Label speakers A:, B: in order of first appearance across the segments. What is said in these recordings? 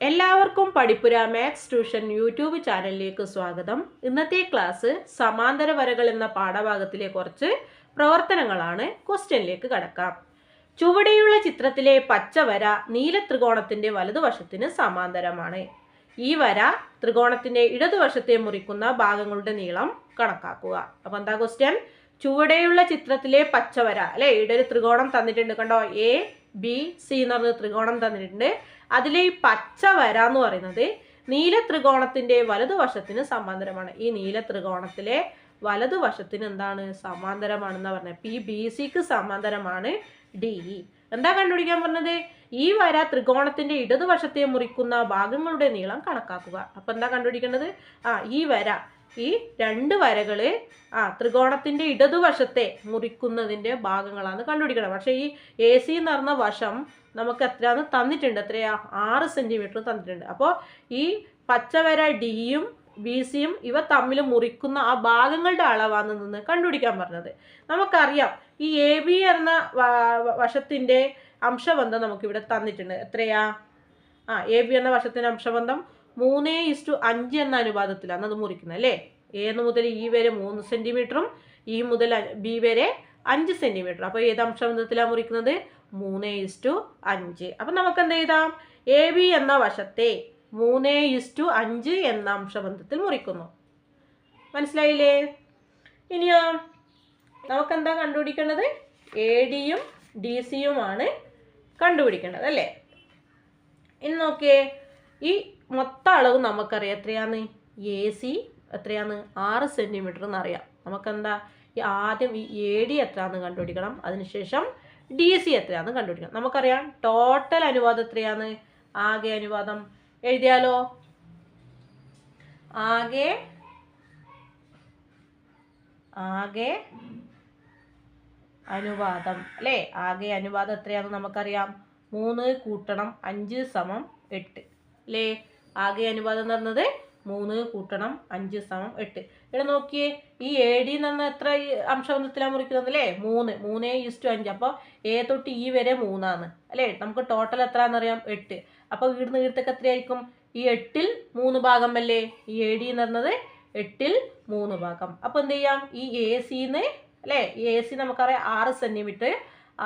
A: എല്ലാവർക്കും പഠിപ്പുര maths tuition YouTube ചാനലിലേക്ക് സ്വാഗതം. ഇന്നത്തെ ക്ലാസ് സമാന്തര വരകൾ എന്ന പാഠഭാഗത്തിലെ കുറച്ച് പ്രവർത്തനങ്ങളാണ്. ക്വസ്റ്റ്യനിലേക്ക് കടക്കാം. ചുവടെയുള്ള ചിത്രത്തിലെ പച്ച വര നീല ത്രികോണത്തിന്റെ വലതുവശത്തിന് സമാന്തരമാണ്. ഈ വര ത്രികോണത്തിന്റെ ഇടതുവശത്തെ മുറിക്കുന്ന ഭാഗങ്ങളുടെ നീളം കണക്കാക്കുക. അപ്പൊ എന്താ ക്വസ്റ്റ്യൻ? ചുവടെയുള്ള ചിത്രത്തിലെ പച്ചവര അല്ലെ, ഇവിടെ ഒരു ത്രികോണം തന്നിട്ടുണ്ട്, കണ്ടോ? എ ബി സി എന്ന് പറഞ്ഞ ത്രികോണം തന്നിട്ടുണ്ട്. അതിലെ ഈ പച്ച വര എന്ന് പറയുന്നത് നീല ത്രികോണത്തിന്റെ വലതുവശത്തിന് സമാന്തരമാണ്. ഈ നീല ത്രികോണത്തിലെ വലതുവശത്തിന് എന്താണ്? സമാന്തരമാണെന്നാ പറഞ്ഞത്. പി ബി സിക്ക് സമാന്തരമാണ് ഡി. എന്താ കണ്ടുപിടിക്കാൻ പറഞ്ഞത്? ഈ വര ത്രികോണത്തിന്റെ ഇടതുവശത്തെ മുറിക്കുന്ന ഭാഗങ്ങളുടെ നീളം കണക്കാക്കുക. അപ്പൊ എന്താ കണ്ടുപിടിക്കേണ്ടത്? ഈ വര, ഈ രണ്ട് വരകള് ത്രികോണത്തിന്റെ ഇടതുവശത്തെ മുറിക്കുന്നതിന്റെ ഭാഗങ്ങളാണ് കണ്ടുപിടിക്കണം. പക്ഷെ ഈ എ സി എന്ന് പറഞ്ഞ വശം നമുക്ക് എത്രയാന്ന് തന്നിട്ടുണ്ട്, എത്രയാ? 6 സെന്റിമീറ്റർ തന്നിട്ടുണ്ട്. അപ്പോൾ ഈ പച്ചവര ഡിയും ബി സിയും ഇവ തമ്മിൽ മുറിക്കുന്ന ആ ഭാഗങ്ങളുടെ അളവാണ് നിന്ന് കണ്ടുപിടിക്കാൻ പറഞ്ഞത്. നമുക്കറിയാം ഈ എ ബി എന്ന വശത്തിന്റെ അംശബന്ധം നമുക്കിവിടെ തന്നിട്ടുണ്ട്. എത്രയാ? എ ബി എന്ന വശത്തിന്റെ അംശബന്ധം 3:5 എന്ന അനുപാതത്തിലാണ് അത് മുറിക്കുന്നത് അല്ലേ. എ മുതൽ ഇ വരെ 3 സെന്റിമീറ്ററും ഇ മുതൽ ബി വരെ 5 സെന്റിമീറ്റർ. അപ്പോൾ ഏത് അംശബന്ധത്തിലാണ് മുറിക്കുന്നത്? 3:5. അപ്പം നമുക്ക് എന്ത് എഴുതാം? എ ബി എന്ന വശത്തെ 3:5 എന്ന അംശബന്ധത്തിൽ മുറിക്കുന്നു. മനസ്സിലായില്ലേ? ഇനിയോ നമുക്കെന്താ കണ്ടുപിടിക്കേണ്ടത്? എ ഡിയും ഡി സിയുമാണ് കണ്ടുപിടിക്കേണ്ടത് അല്ലേ. ഇനി നോക്കിയേ, ഈ മൊത്തം അളവ് നമുക്കറിയാം. എത്രയാന്ന്? എ സി എത്രയാന്ന്? 6 സെന്റിമീറ്റർ എന്നറിയാം. നമുക്കെന്താ ആദ്യം ഈ എ ഡി എത്രയാണെന്ന് കണ്ടുപിടിക്കണം. അതിനുശേഷം ഡി സി എത്രയാണെന്ന് കണ്ടുപിടിക്കണം. നമുക്കറിയാം ടോട്ടൽ അനുപാതം എത്രയാന്ന്? ആകെ അനുപാതം എഴുതിയാലോ? ആകെ അനുപാതം അല്ലേ. ആകെ അനുപാതം എത്രയാണെന്ന് നമുക്കറിയാം. 3 കൂട്ടണം 5 സമം 8 അല്ലേ. ആകെ അനുപാതം എന്ന് പറഞ്ഞത് 3 കൂട്ടണം 5 സമം 8. ഇവിടെ നോക്കിയേ, ഈ എ ഡി എന്ന് പറഞ്ഞാൽ എത്ര അംശബന്ധത്തിലാണ് മുറിക്കുന്നത് അല്ലേ? 3:5. അപ്പോൾ എ തൊട്ട് ഇ വരെ 3 അല്ലേ. നമുക്ക് ടോട്ടൽ എത്രയാണെന്നറിയാം? 8. അപ്പോൾ ഇവിടുന്ന് ഇവിടത്തേക്ക് എത്രയായിരിക്കും? ഈ 8ൽ 3 ഭാഗം അല്ലേ. ഈ എ ഡി എന്ന് പറഞ്ഞത് 8ൽ 3 ഭാഗം. അപ്പോൾ എന്ത് ചെയ്യാം? ഈ എ സിന്ന് അല്ലേ, ഈ എ സി നമുക്കറിയാം 6 സെന്റിമീറ്റർ.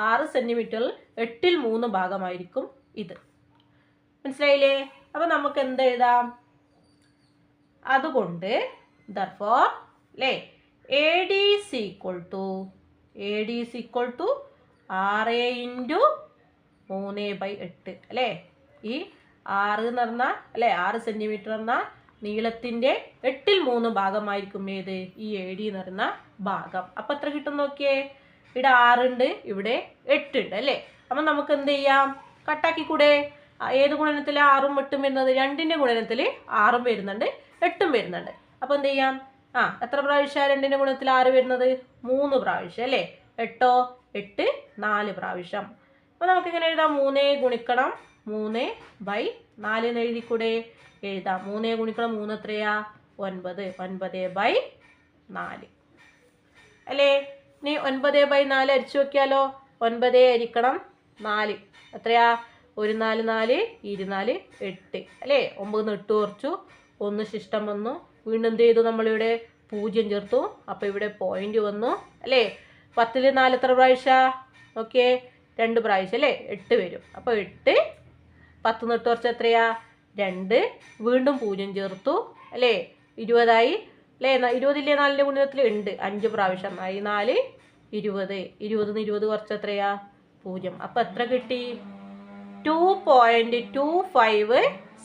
A: 6 സെന്റിമീറ്ററിൽ 8ൽ 3 ഭാഗമായിരിക്കും ഇത്. മനസ്സിലായില്ലേ? അപ്പൊ നമുക്ക് എന്ത് എഴുതാം? അതുകൊണ്ട് therefore അല്ലേ, A D is equal to 6x3/8 അല്ലേ. ഈ 6 എന്ന് പറഞ്ഞാൽ അല്ലേ, 6 സെന്റിമീറ്റർ എന്ന നീളത്തിന്റെ 8ൽ 3 ഭാഗമായിരിക്കും ഏത്? ഈ എ ഡി എന്ന് പറയുന്ന ഭാഗം. അപ്പൊ എത്ര കിട്ടും നോക്കിയേ? ഇവിടെ 6 ഉണ്ട്, ഇവിടെ 8 ഉണ്ട് അല്ലേ. അപ്പൊ നമുക്ക് എന്ത് ചെയ്യാം? കട്ടാക്കി കൂടെ? ഏത് ഗുണനത്തിൽ 6ഉം 8ഉം വരുന്നത്? 2ന്റെ ഗുണനത്തിൽ 6ഉം വരുന്നുണ്ട് 8ഉം വരുന്നുണ്ട്. അപ്പൊ എന്ത് ചെയ്യാം? എത്ര പ്രാവശ്യം 2ന്റെ ഗുണനത്തിൽ 6 വരുന്നത്? 3 പ്രാവശ്യം അല്ലേ. 8 8 4 പ്രാവശ്യം. അപ്പൊ നമുക്ക് ഇങ്ങനെ എഴുതാം, 3 ഗുണിക്കണം 3/4 എന്ന് എഴുതിക്കൂടെ? എഴുതാം. 3 ഗുണിക്കണം 3 എത്രയാ? 9. 9/4 അല്ലേ. ഇനി 9/4 അരിച്ചു നോക്കിയാലോ? 9 ഹരിക്കണം 4 എത്രയാ? 1 4 4 24 8 അല്ലേ. 9 8 കുറച്ചു, 1 ശിഷ്ടം വന്നു. വീണ്ടും എന്ത് ചെയ്തു? നമ്മളിവിടെ 0 ചേർത്തു. അപ്പോൾ ഇവിടെ പോയിന്റ് വന്നു അല്ലേ. 10ൽ 4 എത്ര പ്രാവശ്യം? ഓക്കെ, 2 പ്രാവശ്യം അല്ലേ. 8 വരും. അപ്പോൾ 8 10 8 കുറച്ച് എത്രയാ? 2. വീണ്ടും 0 ചേർത്തു അല്ലേ. 20 അല്ലേ. 20 4ന്റെ ഗുണനത്തിൽ ഉണ്ട് 5 പ്രാവശ്യം. 4 20. 20 20 കുറച്ച് എത്രയാ? 0. അപ്പം എത്ര കിട്ടി? 2.25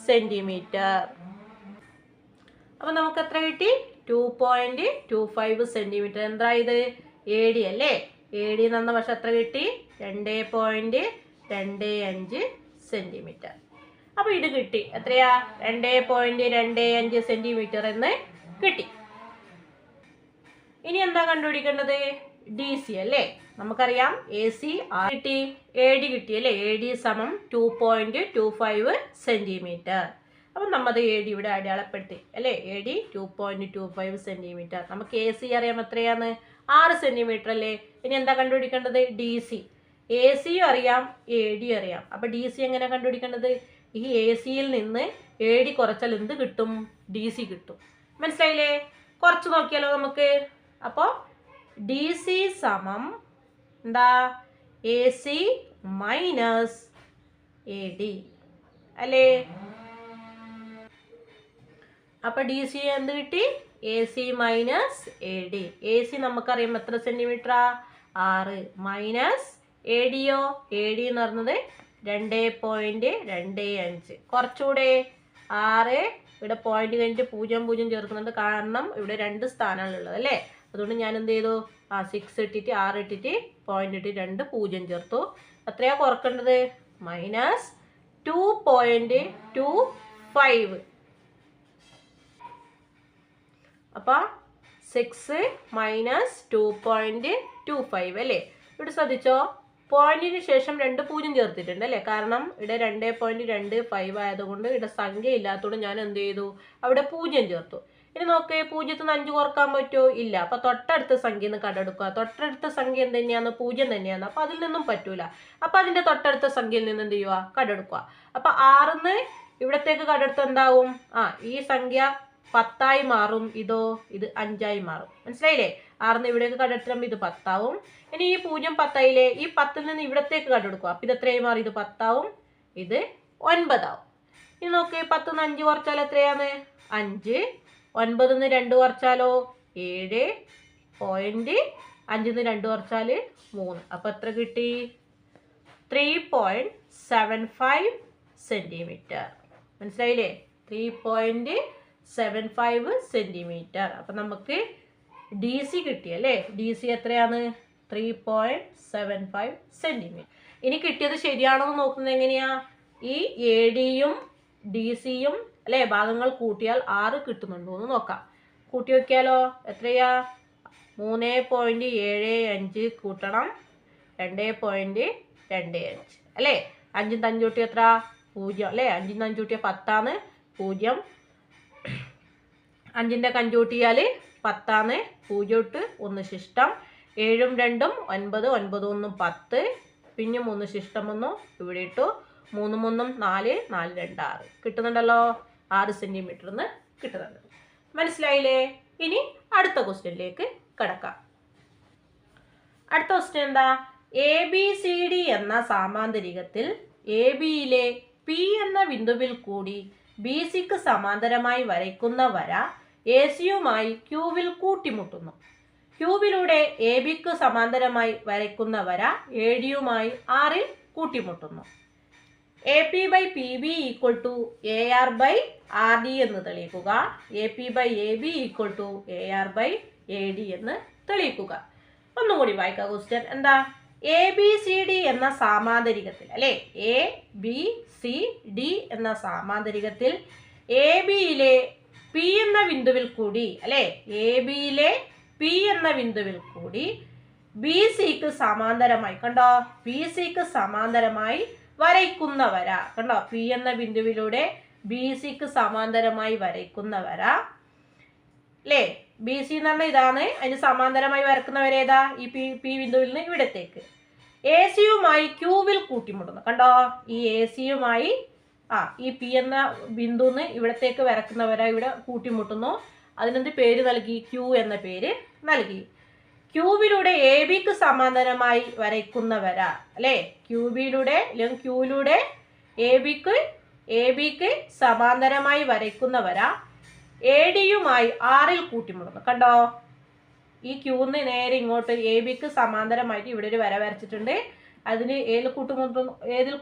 A: സെന്റിമീറ്റർ. അപ്പം നമുക്ക് എത്ര കിട്ടി? 2.25 സെന്റിമീറ്റർ. എന്താ ഇത്? എ ഡി അല്ലേ. എ ഡി എന്ന വശം എത്ര കിട്ടി? 2.25 സെന്റിമീറ്റർ. അപ്പോൾ ഇത് കിട്ടി. എത്രയാ? 2.25 സെന്റിമീറ്റർ എന്ന് കിട്ടി. ഇനി എന്താ കണ്ടുപിടിക്കേണ്ടത്? ഡി സി അല്ലേ. നമുക്കറിയാം എ സി കിട്ടി, എ ഡി കിട്ടി അല്ലേ. എ ഡി സമം 2.25 സെന്റിമീറ്റർ. അപ്പം നമ്മത് എ ഡി ഇവിടെ അടയാളപ്പെടുത്തി അല്ലേ. A D 2.25 centimetre. നമുക്ക് എ സി അറിയാം എത്രയാന്ന്? 6 സെന്റിമീറ്റർ അല്ലേ. ഇനി എന്താ കണ്ടുപിടിക്കേണ്ടത്? D C. എ സിയും അറിയാം, എ ഡി അറിയാം. അപ്പം ഡി സി എങ്ങനെ കണ്ടുപിടിക്കേണ്ടത്? ഈ എ സിയിൽ നിന്ന് എ ഡി കുറച്ചാൽ എന്ത് കിട്ടും? ഡി സി കിട്ടും. മനസ്സിലായില്ലേ? കുറച്ച് നോക്കിയാലോ നമുക്ക്. അപ്പോൾ ഡി സി സമം എന്താ? A C minus A D അല്ലേ? അപ്പോൾ ഡി സി എന്ത് കിട്ടി? A C minus A D. A C നമുക്കറിയാം എത്ര സെൻറ്റിമീറ്ററാ? 6. മൈനസ് എ ഡിയോ? എ ഡി എന്ന് പറഞ്ഞത് 2.25. കുറച്ചുകൂടെ 6. ഇവിടെ പോയിന്റ് കഴിഞ്ഞിട്ട് 0 ചേർക്കുന്നുണ്ട്, കാരണം ഇവിടെ 2 സ്ഥാനമാണുള്ളത് അല്ലേ? അതുകൊണ്ട് ഞാൻ എന്ത് ചെയ്തു? 6 ഇട്ടിട്ട് 6 ഇട്ടിട്ട് പോയിന്റ് ഇട്ടിട്ട് 2 0 ചേർത്തു. എത്രയാ കുറക്കേണ്ടത്? മൈനസ് 2.25. അപ്പോൾ 6 മൈനസ് 2.25 അല്ലേ? ഇവിടെ ശ്രദ്ധിച്ചോ, പോയിന്റിന് ശേഷം 2 0 ചേർത്തിട്ടുണ്ട് അല്ലേ? കാരണം ഇവിടെ 2.25 ആയതുകൊണ്ട് ഇവിടെ സംഖ്യ ഇല്ലാത്തതുകൊണ്ട് ഞാൻ എന്ത് ചെയ്തു? അവിടെ 0 ചേർത്തു. ഇനി നോക്ക്, 0ൽ നിന്ന് 5 കുറക്കാൻ പറ്റുമോ? ഇല്ല. അപ്പോൾ തൊട്ടടുത്ത സംഖ്യ നിന്ന് കണ്ടെടുക്കുക. തൊട്ടടുത്ത സംഖ്യ എന്ത് തന്നെയാണ്? 0 തന്നെയാണ്. അപ്പോൾ അതിൽ നിന്നും പറ്റൂല. അപ്പോൾ അതിൻ്റെ തൊട്ടടുത്ത സംഖ്യയിൽ നിന്ന് എന്ത് ചെയ്യുക? കണ്ടെടുക്കുക. അപ്പോൾ 6ന്ന് ഇവിടത്തേക്ക് കണ്ടെടുത്ത് എന്താവും? ഈ സംഖ്യ 10 മാറും. ഇത് 5 മാറും. മനസ്സിലായില്ലേ? 6ന്ന് ഇവിടേക്ക് കണ്ടെടുത്തുമ്പോൾ ഇത് 10 ഇനി ഈ 0 10 ഈ 10ൽ നിന്ന് ഇവിടത്തേക്ക് കണ്ടെടുക്കുക. അപ്പോൾ ഇത് എത്രയായി മാറി? ഇത് 10 ഇത് 9 ഇനി നോക്ക്, 10ൽ നിന്ന് 5 കുറച്ചാൽ എത്രയാണ്? 5. 9ൽ നിന്ന് 2 കുറച്ചാലോ? 7. 5ൽ നിന്ന് 2 കുറച്ചാൽ 3. അപ്പോൾ എത്ര കിട്ടി? 3.75 സെൻറ്റിമീറ്റർ. മനസ്സിലായില്ലേ? 3.75 സെൻറ്റിമീറ്റർ. അപ്പം നമുക്ക് ഡി സി കിട്ടി അല്ലേ? ഡി സി എത്രയാണ്? 3.75 സെൻറ്റിമീറ്റർ. ഇനി കിട്ടിയത് ശരിയാണോ എന്ന് നോക്കുന്നത് എങ്ങനെയാ? ഈ എ ഡിയും ഡി സിയും അല്ലേ ഭാഗങ്ങൾ കൂട്ടിയാൽ 6 കിട്ടുന്നുണ്ടോ എന്ന് നോക്കാം. കൂട്ടി വയ്ക്കാലോ? എത്രയാ? 3.75 കൂട്ടണം 2.25 അല്ലേ? 5 5 കൂട്ടി എത്ര? 0 അല്ലേ? 5 5 കൂട്ടിയാൽ 10 0. 5ൻ്റെ 5 കൂട്ടിയാൽ 10 0 ഇട്ട് 1 ശിഷ്ടം. 7 2 9 9 1 10 പിന്നെ 3 ശിഷ്ടം 1 ഇവിടെ ഇട്ടു. 3 3 4 4 2 6 കിട്ടുന്നുണ്ടല്ലോ. 6 സെൻറ്റിമീറ്ററിന്ന് കിട്ടുന്നുണ്ട്. മനസ്സിലായില്ലേ? ഇനി അടുത്ത ക്വസ്റ്റ്യനിലേക്ക് കടക്കാം. അടുത്ത ക്വസ്റ്റ്യൻ എന്താ? എ ബി സി ഡി എന്ന സാമാന്തരികത്തിൽ എ ബിയിലെ പി എന്ന ബിന്ദുവിൽ കൂടി ബി സിക്ക് സമാന്തരമായി വരയ്ക്കുന്ന വര എ സിയുമായി ക്യൂവിൽ കൂട്ടിമുട്ടുന്നു. ക്യൂവിലൂടെ എ ബിക്ക് സമാന്തരമായി വരയ്ക്കുന്ന വര എ ഡിയുമായി ആറിൽ കൂട്ടിമുട്ടുന്നു. A P by P B equal to A R by R D എന്ന് തെളിയിക്കുക. A P by A B equal to A R by A D എന്ന് തെളിയിക്കുക. ഒന്നും കൂടി വായിക്കുക ക്വസ്റ്റ്യൻ. എന്താ? എ ബി സി ഡി എന്ന സാമാന്തരികത്തിൽ അല്ലേ? എ ബി സി ഡി എന്ന സാമാന്തരികത്തിൽ എ ബിയിലെ പി എന്ന ബിന്ദുവിൽ കൂടി അല്ലേ? എ ബിയിലെ പി എന്ന ബിന്ദുവിൽ കൂടി ബി സിക്ക് സമാന്തരമായി കണ്ടോ? ബി സിക്ക് സമാന്തരമായി വരയ്ക്കുന്ന വര കണ്ടോ? പി എന്ന ബിന്ദുവിലൂടെ ബി സിക്ക് സമാന്തരമായി വരയ്ക്കുന്ന വര അല്ലേ? ബി സി എന്ന് പറഞ്ഞാൽ ഇതാണ്. അതിന് സമാന്തരമായി വരക്കുന്ന വര ഏതാ? ഈ പി ബിന്ദുവിൽ നിന്ന് ഇവിടത്തേക്ക് എ സിയുമായി ക്യൂവിൽ കൂട്ടിമുട്ടുന്നു. കണ്ടോ? ഈ എ സിയുമായി ഈ പി എന്ന ബിന്ദുന്ന് ഇവിടത്തേക്ക് വരക്കുന്ന വര ഇവിടെ കൂട്ടിമുട്ടുന്നു. അതിനെന്ത് പേര് നൽകി? ക്യൂ എന്ന പേര് നൽകി. ക്യൂവിലൂടെ എ ബിക്ക് സമാന്തരമായി വരയ്ക്കുന്ന വര അല്ലേ? ക്യൂബിലൂടെ അല്ലെങ്കിൽ ക്യൂവിലൂടെ എ ബിക്ക് സമാന്തരമായി വരയ്ക്കുന്ന വര എ ഡിയുമായി ആറിൽ കൂട്ടിമുട്ടുന്നു. കണ്ടോ? ഈ ക്യൂന്ന് നേരെ ഇങ്ങോട്ട് എ ബിക്ക് സമാന്തരമായിട്ട് ഇവിടെ ഒരു വര വരച്ചിട്ടുണ്ട്. അതിന് ഏതിൽ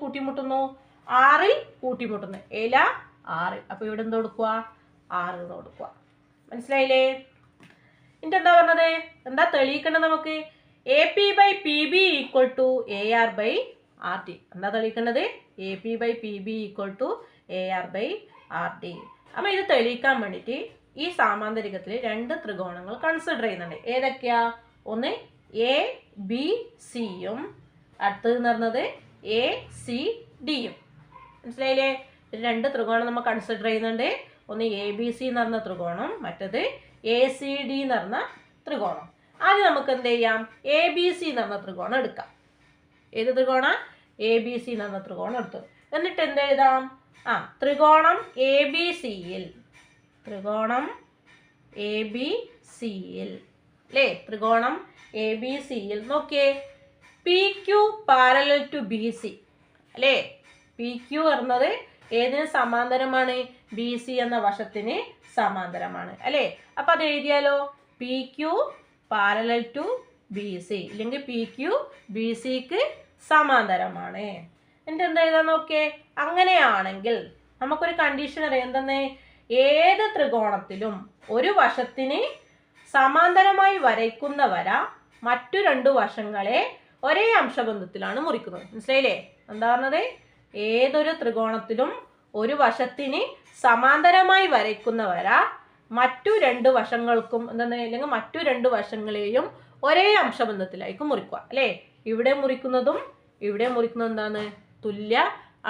A: കൂട്ടിമുട്ടുന്നു? ആറിൽ കൂട്ടിമുട്ടുന്നു. ഏല 6. അപ്പോൾ ഇവിടെ എന്ത് കൊടുക്കുക? 6 കൊടുക്കുക. മനസ്സിലായില്ലേ? എന്നിട്ട് എന്താ പറഞ്ഞത്? എന്താ തെളിയിക്കേണ്ടത് നമുക്ക്? A P by P B equal to A R by R T. എന്താ തെളിയിക്കേണ്ടത്? A P by P B equal to A R by R T. അപ്പോൾ ഇത് തെളിയിക്കാൻ വേണ്ടിയിട്ട് ഈ സാമാന്തരികത്തിൽ 2 ത്രികോണങ്ങൾ കൺസിഡർ ചെയ്യുന്നുണ്ട്. ഏതൊക്കെയാ? ഒന്ന് എ ബി സിയും അടുത്തതെന്ന് പറഞ്ഞത് എ സി ഡിയും. മനസ്സിലായില്ലേ? 2 ത്രികോണം നമ്മൾ കൺസിഡർ ചെയ്യുന്നുണ്ട്. ഒന്ന് എ ബി സി എന്ന് പറഞ്ഞ ത്രികോണം, മറ്റത് എ സി ഡി എന്ന് പറഞ്ഞ ത്രികോണം. ആദ്യം നമുക്ക് എന്ത് ചെയ്യാം? എ ബി സി എന്ന് പറഞ്ഞ ത്രികോണം എടുക്കാം. ഏത് ത്രികോണം? എ ബി സി എന്ന് പറഞ്ഞ ത്രികോണം എടുത്തു. എന്നിട്ട് എന്ത് എഴുതാം? ത്രികോണം എ ബി സിയിൽ ത്രികോണം എ ബി സിയിൽ അല്ലേ ത്രികോണം എ ബി സിയിൽ നോക്കിയേ P Q parallel to B C അല്ലേ പി ക്യു പറഞ്ഞത് ഏതിന് സമാന്തരമാണ് ബി സി എന്ന വശത്തിന് സമാന്തരമാണ് അല്ലേ അപ്പം അത് എഴുതിയാലോ P Q parallel to B C ഇല്ലെങ്കിൽ പി ക്യു ബി സിക്ക് സമാന്തരമാണ് എന്നിട്ട് എന്താ എഴുതാൻ നോക്കിയേ അങ്ങനെയാണെങ്കിൽ നമുക്കൊരു കണ്ടീഷൻ അറിയാം എന്തെന്ന് ഏത് ത്രികോണത്തിലും ഒരു വശത്തിന് സമാന്തരമായി വരയ്ക്കുന്ന വര മറ്റു രണ്ടു വശങ്ങളെ ഒരേ അംശബന്ധത്തിലാണ് മുറിക്കുന്നത് മനസ്സിലായില്ലേ എന്താ പറഞ്ഞത് ഏതൊരു ത്രികോണത്തിലും ഒരു വശത്തിന് സമാന്തരമായി വരയ്ക്കുന്ന വര മറ്റു രണ്ട് വശങ്ങൾക്കും എന്താണ് അല്ലെങ്കിൽ മറ്റു രണ്ട് വശങ്ങളെയും ഒരേ അംശബന്ധത്തിലായിരിക്കും മുറിക്കുക അല്ലേ ഇവിടെ മുറിക്കുന്നതും എന്താണ് തുല്യ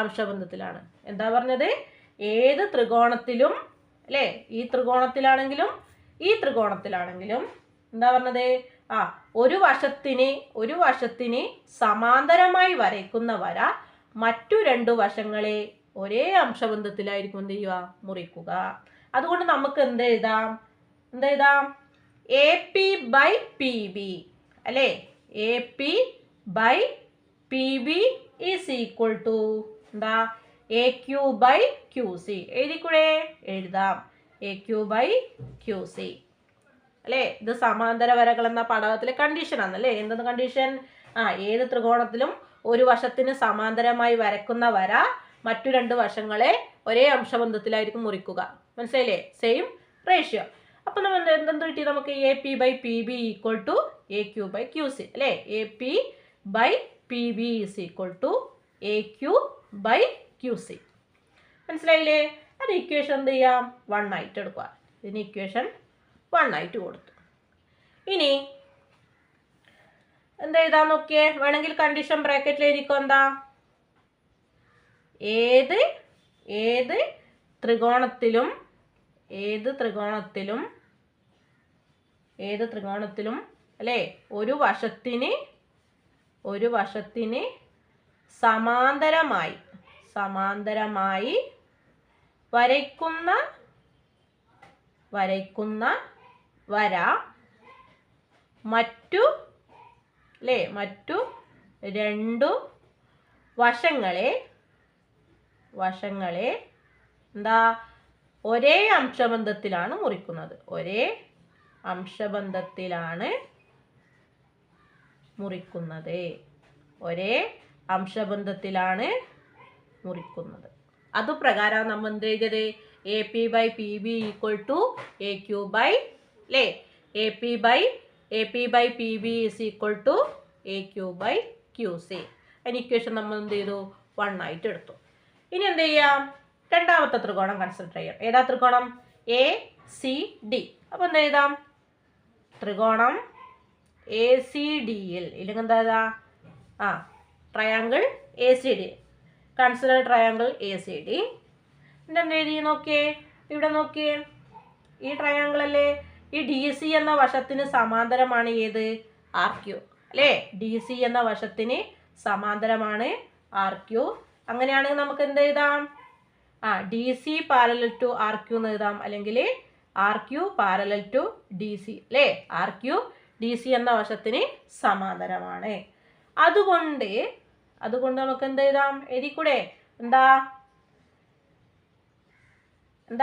A: അംശബന്ധത്തിലാണ് എന്താ പറഞ്ഞത് ഏത് ത്രികോണത്തിലും അല്ലേ ഈ ത്രികോണത്തിലാണെങ്കിലും എന്താ പറഞ്ഞത് ഒരു വശത്തിന് സമാന്തരമായി വരയ്ക്കുന്ന വര മറ്റു രണ്ടു വശങ്ങളെ ഒരേ അംശബന്ധത്തിലായിരിക്കും എന്ത് ചെയ്യുക മുറിക്കുക അതുകൊണ്ട് നമുക്ക് എന്ത് എഴുതാം A P by P B അല്ലേ A P by P B is equal to എന്താ A Q by Q C എഴുതിക്കൂടെ എഴുതാം A Q by Q C അല്ലേ ഇത് സമാന്തര വരകൾ എന്ന പാഠത്തിലെ കണ്ടീഷൻ ആണല്ലേ എന്തെന്ന് കണ്ടീഷൻ ഏത് ത്രികോണത്തിലും ഒരു വശത്തിന് സമാന്തരമായി വരക്കുന്ന വര മറ്റു രണ്ട് വശങ്ങളെ ഒരേ അംശബന്ധത്തിലായിരിക്കും മുറിക്കുക മനസ്സിലായില്ലേ സെയിം റേഷ്യോ അപ്പം നമ്മൾ എന്തെന്ന് കിട്ടി നമുക്ക് A P by P B equal to A Q by Q C അല്ലേ A P by P B is equal to A Q by Q C മനസ്സിലായില്ലേ അത് ഇക്വേഷൻ എന്ത് ചെയ്യാം 1 ആയിട്ട് എടുക്കുക ഇതിന് ഇക്വേഷൻ 1 ആയിട്ട് കൊടുത്തു ഇനി എന്താ എഴുതാൻ നോക്കിയേ വേണമെങ്കിൽ കണ്ടീഷൻ ബ്രാക്കറ്റിൽ എഴുതിക്കോ എന്താ ഏത് ത്രികോണത്തിലും അല്ലേ ഒരു വശത്തിന് സമാന്തരമായി വരയ്ക്കുന്ന വര മറ്റു രണ്ടു വശങ്ങളെ എന്താ ഒരേ അംശബന്ധത്തിലാണ് മുറിക്കുന്നത് അതുപ്രകാരം നമ്മൾ എന്ത് ചെയ്തത് A P by P B equal to A Q by അല്ലേ A P by P B is equal to A Q by Q C അതിന് ഇക്വേഷൻ നമ്മൾ എന്ത് ചെയ്തു 1 ആയിട്ട് എടുത്തു ഇനി എന്ത് ചെയ്യാം രണ്ടാമത്തെ ത്രികോണം കൺസിഡർ ചെയ്യാം ഏതാ ത്രികോണം എ സി ഡി അപ്പോൾ എന്ത് എഴുതാം ത്രികോണം എ സി ഡിയിൽ ഇല്ലെങ്കിൽ എന്താ triangle A C D consider triangle A C D എന്ത് എഴുതി നോക്കിയേ ഇവിടെ നോക്കിയേ ഈ ട്രയാങ്കിൾ അല്ലേ ഈ ഡി സി എന്ന വശത്തിന് സമാന്തരമാണ് ഏത് ആർ ക്യു അല്ലേ ഡി സി എന്ന വശത്തിന് സമാന്തരമാണ് ആർ ക്യു അങ്ങനെയാണെങ്കിൽ നമുക്ക് എന്ത് എഴുതാം D C parallel to R Q എന്ന് എഴുതാം അല്ലെങ്കിൽ R Q parallel to D C അല്ലേ ആർ ക്യു ഡി സി എന്ന വശത്തിന് സമാന്തരമാണ് അതുകൊണ്ട് നമുക്ക് എന്ത് എഴുതാം എഴുതിക്കൂടെ എന്താ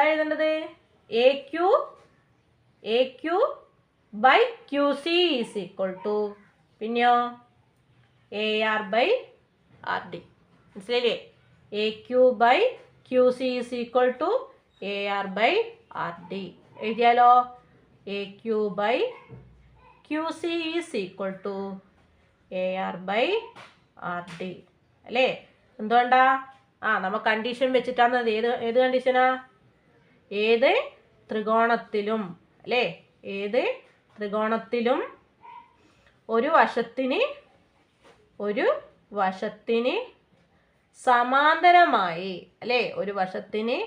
A: എഴുതേണ്ടത് A Q by Q C is equal to പിന്നെയോ A R by R D മനസ്സിലായില്ലേ A Q by Q C is equal to A R by R D എഴുതിയാലോ A Q by Q C is equal to A R by R D അല്ലേ എന്തുകൊണ്ടാ നമ്മൾ condition വെച്ചിട്ടാണ് ഏത് കണ്ടീഷനാ ഏത് ത്രികോണത്തിലും അല്ലേ ഏത് ത്രികോണത്തിലും ഒരു വശത്തിന് സമാന്തരമായി അല്ലേ ഒരു വശത്തിന്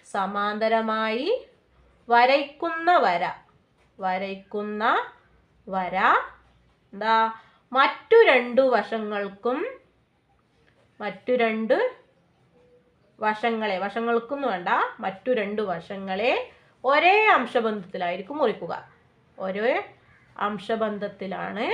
A: സമാന്തരമായി വരയ്ക്കുന്ന വര എന്താ മറ്റു രണ്ട് വശങ്ങളെ, വശങ്ങൾക്കൊന്നും വേണ്ട, മറ്റു രണ്ട് വശങ്ങളെ ഒരേ അംശബന്ധത്തിലായിരിക്കും മുറിക്കുക. ഒരേ അംശബന്ധത്തിലാണ്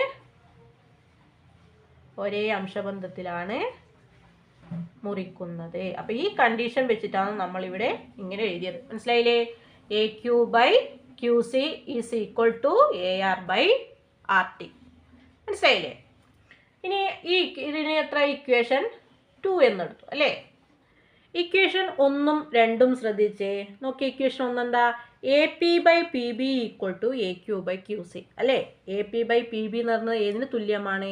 A: മുറിക്കുന്നത്. അപ്പൊ ഈ കണ്ടീഷൻ വെച്ചിട്ടാണ് നമ്മൾ ഇവിടെ ഇങ്ങനെ എഴുതിയത്. മനസ്സിലായില്ലേ? AQ/QC is equal to AR/RT. മനസ്സിലായില്ലേ? ഇനി ഇതിന് എത്ര ഇക്വേഷൻ 2 എന്നെടുത്തു അല്ലേ? ഇക്വേഷൻ 1ഉം 2ഉം ശ്രദ്ധിച്ചേ. നോക്കി, ഇക്വേഷൻ 1 എന്താ? AP/PB ഈക്വൽ ടു AQ/QC അല്ലേ? AP/PB എന്ന് പറഞ്ഞത് ഏതിന് തുല്യമാണ്?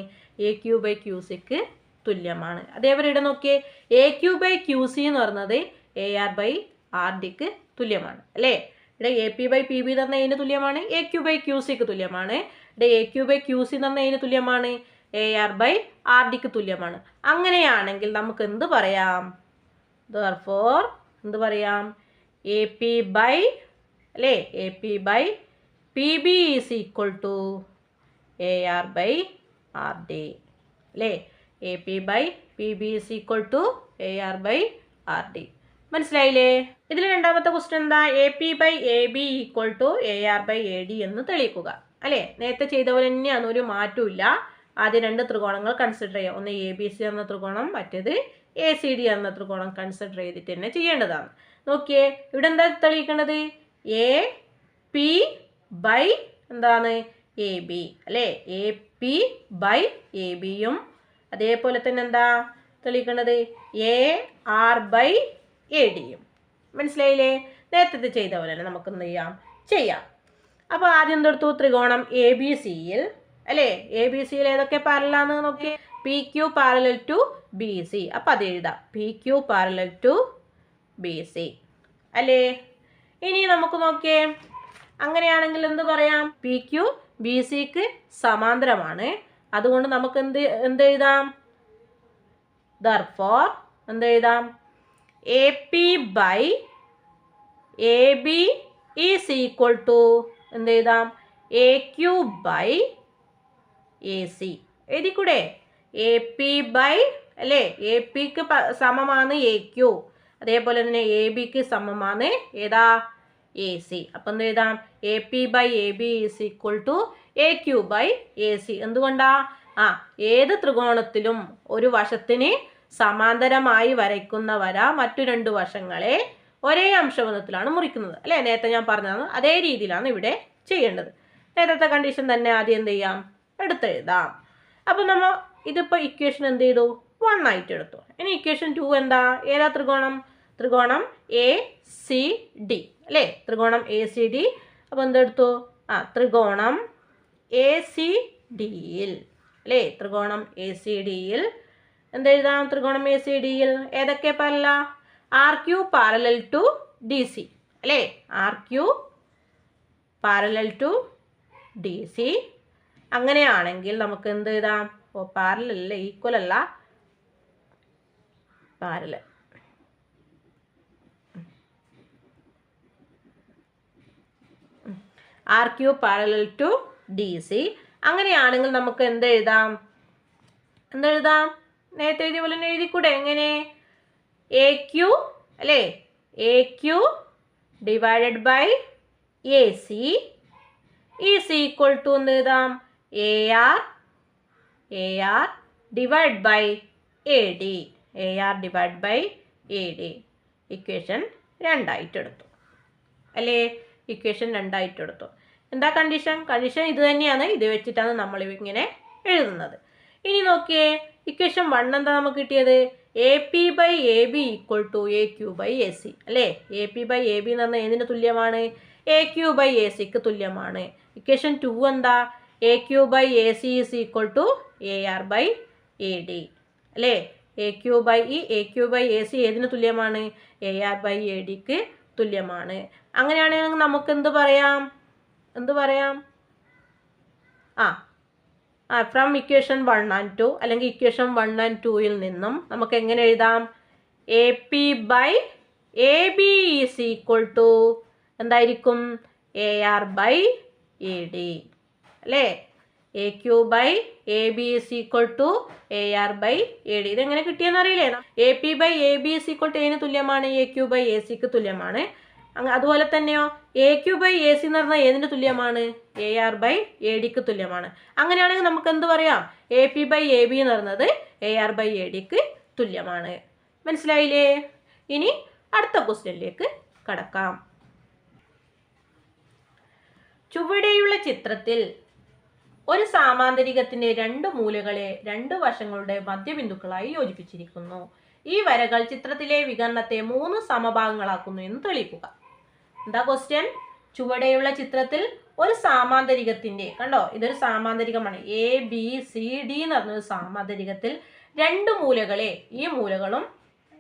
A: AQ/QCക്ക് തുല്യമാണ്. അതേപോലെ ഇവിടെ നോക്കിയേ, AQ/QC എന്ന് പറഞ്ഞത് AR/RDക്ക് തുല്യമാണ് അല്ലേ? ഇവിടെ AP/PB എന്ന് പറഞ്ഞാൽ ഏതിന് തുല്യമാണ്? AQ/QCക്ക് തുല്യമാണ്. ഇവിടെ AQ/QC എന്ന് പറഞ്ഞാൽ ഏതിന് തുല്യമാണ്? AR/RDക്ക് തുല്യമാണ്. അങ്ങനെയാണെങ്കിൽ നമുക്ക് എന്ത് പറയാം? Therefore എന്ത് പറയാം? AP/PB is equal to AR/RD അല്ലേ? AP/PB is equal to AR/RD. മനസ്സിലായില്ലേ? ഇതിൽ രണ്ടാമത്തെ ക്വസ്റ്റ്യൻ എന്താ? AP/AB ഈക്വൽ ടു AR/AD എന്ന് തെളിയിക്കുക അല്ലേ? നേരത്തെ ചെയ്ത പോലെ തന്നെയാണ്, ഒരു മാറ്റവും ഇല്ല. ആദ്യം രണ്ട് ത്രികോണങ്ങൾ കൺസിഡർ ചെയ്യാം. ഒന്ന് ABC എന്ന ത്രികോണം, മറ്റേത് ACD എന്ന ത്രികോണം കൺസിഡർ ചെയ്തിട്ട് തന്നെ ചെയ്യേണ്ടതാണ്. നോക്കിയേ, ഇവിടെ എന്താ തെളിയിക്കേണ്ടത്? AP ബൈ എന്താണ്? AB അല്ലേ? AP/ABയും അതേപോലെ തന്നെ എന്താ തെളിയിക്കേണ്ടത്? AR/ADയും. മനസ്സിലായില്ലേ? നേരത്തെ ചെയ്ത പോലെ തന്നെ നമുക്ക് എന്ത് ചെയ്യാം. അപ്പോൾ ആദ്യം എന്തെടുത്തു? ത്രികോണം ABCയിൽ അല്ലേ? ABCയിൽ ഏതൊക്കെ പാരലാന്ന് നോക്കിയേ. PQ parallel to BC. അപ്പം അത് എഴുതാം, PQ പാരലൽ ടു BC അല്ലേ? ഇനി നമുക്ക് നോക്കിയേ, അങ്ങനെയാണെങ്കിൽ എന്ത് പറയാം? PQ BCക്ക് സമാന്തരമാണ്. അതുകൊണ്ട് നമുക്ക് എന്ത് എഴുതാം? Therefore എന്ത് എഴുതാം? AP/AB ഈസ് ഈക്വൽ ടു എന്ത് എഴുതാം? AQ/AC. എഴുതിക്കൂടെ? AP/ അല്ലേ? APക്ക് സമമാണ് AQ, അതേപോലെ തന്നെ ABക്ക് സമമാണ് ഏതാ? AC. അപ്പം എന്ത് എഴുതാം? AP/AB is equal to AQ/AC. എന്തുകൊണ്ടാ? ഏത് ത്രികോണത്തിലും ഒരു വശത്തിന് സമാന്തരമായി വരയ്ക്കുന്ന വര മറ്റു രണ്ട് വശങ്ങളെ ഒരേ അംശബന്ധത്തിലാണ് മുറിക്കുന്നത് അല്ലേ? നേരത്തെ ഞാൻ പറഞ്ഞതാണ്, അതേ രീതിയിലാണ് ഇവിടെ ചെയ്യേണ്ടത്. നേരത്തെ കണ്ടീഷൻ തന്നെ ആദ്യം എന്ത് ചെയ്യാം? എടുത്തെഴുതാം. അപ്പം നമ്മൾ ഇതിപ്പോൾ ഇക്വേഷൻ എന്ത് ചെയ്തു? 1 ആയിട്ട് എടുത്തു. ഇനി ഇക്വേഷൻ 2 എന്താ? ഏതാ ത്രികോണം? ത്രികോണം ACD അല്ലേ? ത്രികോണം ACD. അപ്പോൾ എന്തെടുത്തു? ത്രികോണം ACDയിൽ അല്ലേ? ത്രികോണം ACDയിൽ എന്തെഴുതാം? ത്രികോണം ACDയിൽ ഏതൊക്കെ പാരല? RQ പാരലൽ ടു DC അല്ലേ? RQ parallel to DC. അങ്ങനെയാണെങ്കിൽ നമുക്ക് എന്ത് എഴുതാം? പാരലൽ അല്ല, ഈക്വൽ അല്ല, parallel. RQ parallel to DC. അങ്ങനെയാണെങ്കിൽ നമുക്ക് എന്തെഴുതാം? നേരത്തെ എഴുതിയ പോലെ തന്നെ എഴുതിക്കൂടെ? എങ്ങനെ? AQ അല്ലേ? AQ divided by AC is equal to എന്ത് എഴുതാം? AR divide by AD. AR divide by AD. Equation 2 ആയിട്ട് എടുത്തു അല്ലേ? ഇക്വേഷൻ 2 ആയിട്ട് എടുത്തു. എന്താ കണ്ടീഷൻ? കണ്ടീഷൻ ഇത് തന്നെയാണ്. ഇത് വെച്ചിട്ടാണ് നമ്മൾ ഇങ്ങനെ എഴുതുന്നത്. ഇനി നോക്കിയേ, ഇക്വേഷൻ 1 എന്താ നമുക്ക് കിട്ടിയത്? AP/AB ഈക്വൽ ടു AQ/AC അല്ലേ? AP/AB എന്ന് പറഞ്ഞാൽ ഏതിന് തുല്യമാണ്? AQ/ACക്ക് തുല്യമാണ്. ഇക്വേഷൻ 2 എന്താ? AQ/AC is equal to AR/AD അല്ലേ? AQ/AC ഏതിന് തുല്യമാണ്? AR/ADക്ക് തുല്യമാണ്. അങ്ങനെയാണെങ്കിൽ നമുക്ക് എന്ത് പറയാം? ഫ്രം ഇക്വേഷൻ 1 and 2 അല്ലെങ്കിൽ ഇക്വേഷൻ 1 and 2ൽ നിന്നും നമുക്ക് എങ്ങനെ എഴുതാം? AP/AB ഈസ് ഈക്വൽ ടു എന്തായിരിക്കും? AR/AD അല്ലേ? A Q by A B is equal to A R by A D. ഇതെങ്ങനെ കിട്ടിയെന്ന് അറിയില്ലേ? A P by A B is equal to എന് തുല്യമാണ്, എ ക്യൂ ബൈ എ സിക്ക് തുല്യമാണ്. അതുപോലെ തന്നെയോ A Q by A C എന്ന് പറഞ്ഞാൽ ഏതിന് തുല്യമാണ്? എ ആർ ബൈ എ ഡിക്ക് തുല്യമാണ്. അങ്ങനെയാണെങ്കിൽ നമുക്ക് എന്ത് പറയാം? A P by A B എന്ന് പറയുന്നത് എ ആർ ബൈ എ ഡിക്ക് തുല്യമാണ്. മനസ്സിലായില്ലേ? ഇനി അടുത്ത ക്വസ്റ്റ്യനിലേക്ക് കടക്കാം. ചുവടെയുള്ള ചിത്രത്തിൽ ഒരു സാമാന്തരികത്തിന്റെ രണ്ട് മൂലകളെ രണ്ട് വശങ്ങളുടെ മധ്യബിന്ദുക്കളായി യോജിപ്പിച്ചിരിക്കുന്നു. ഈ വരകൾ ചിത്രത്തിലെ വികരണത്തെ 3 സമഭാഗങ്ങളാക്കുന്നു എന്ന് തെളിയിക്കുക. എന്താ ക്വസ്റ്റ്യൻ? ചുവടെയുള്ള ചിത്രത്തിൽ ഒരു സാമാന്തരികത്തിന്റെ, കണ്ടോ ഇതൊരു സാമാന്തരികമാണ്, എ ബി സി ഡി എന്ന് പറഞ്ഞൊരു സാമാന്തരികത്തിൽ രണ്ട് മൂലകളെ, ഈ മൂലകളും